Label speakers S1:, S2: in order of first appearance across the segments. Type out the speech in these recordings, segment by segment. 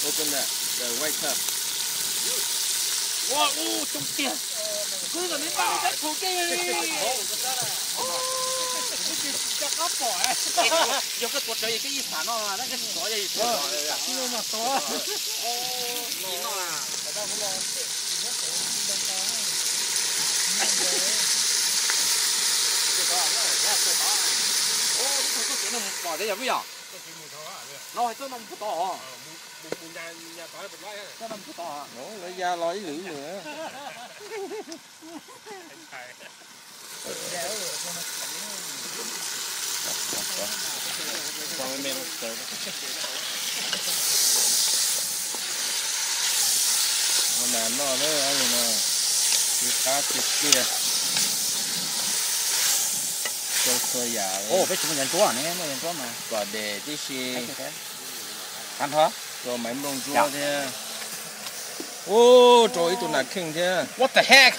S1: Open that. The white cup.
S2: 哇哦，中间，佢就你包得好機啊你。哦，你隻隻鴨婆啊！有個ตัว仔也可以產咯，那個鎖也可以。呢個鎖。哦，見到啦。哦，呢個都幾多冇或者有咩啊？nó cho nó không to hả? Một nhà to một loại cho nó không to hả?
S1: Nó lấy da lo ý lưỡi nữa. Con em tới. Nó làm nó nữa ấy nè. Cái cá thịt kia. Tôi già.
S2: Ồ, bây giờ nhận chúa à? Nè, nhận chúa mà.
S1: Quả để tí xì.
S2: Ăn hả?
S1: Rồi mấy bông chúa thế. Ô, trời tụi nào kinh thế.
S2: What the heck?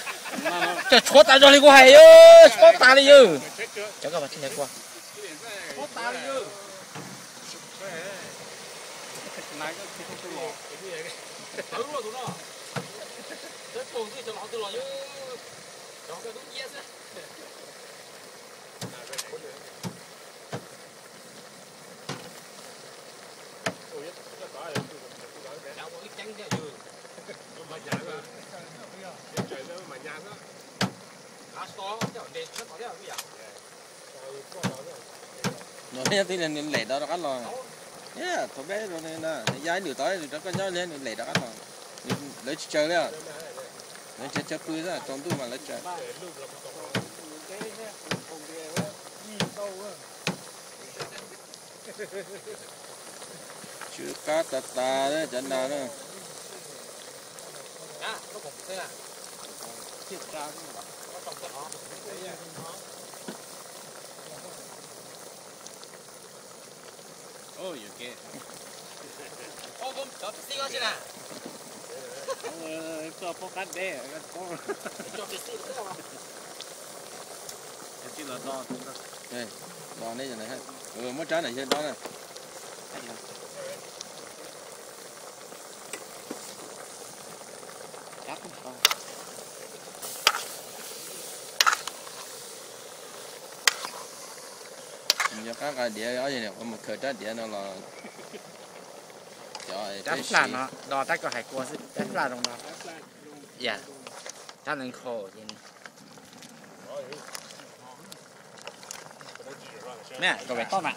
S2: Trời chúa ta cho đi qua hay ơ, chúa ta đi ư. Cháu các bạn xin nhớ qua. Chúa ta đi ư. Này cái không tôi lò. Đúng rồi, đúng rồi. Cái tồn gì cho nó tôi lò ư. Đó cái đúng yes á.
S1: Nói tí lên lệ đó nó cắt rồi. Yeah, thôi bé rồi nè, giá điều tới thì nó có nhớ lên lệ đó cắt rồi. Lấy chơi đấy. Lấy chơi cùi ra, trong túi mà lấy chơi. Chưa cá tà đấy, chân nào nữa.
S2: À, nó cũng thế à. Chiếc ra nó trồng cái đó.
S1: Oh, you get.
S2: Ô, không, cho tí xíu chứ nè.
S1: Cho phố cắt đê, cắt phố.
S2: Cho tí xíu nữa không?
S1: Tí là to. Đây, đòn đây rồi này. Mất trái này trên đó này.
S2: Chắc không to.
S1: Giờ các cái đĩa ở đây này, có một khởi trái đĩa nó là trời.
S2: Chắc là nó, đó chắc có hải cua chứ, chắc là đồng đó. Dạ, chắc là khổ chứ. Nè, có vẻ to mà.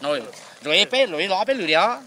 S2: Rồi, rồi bé lưỡi ló bé lưỡi đó.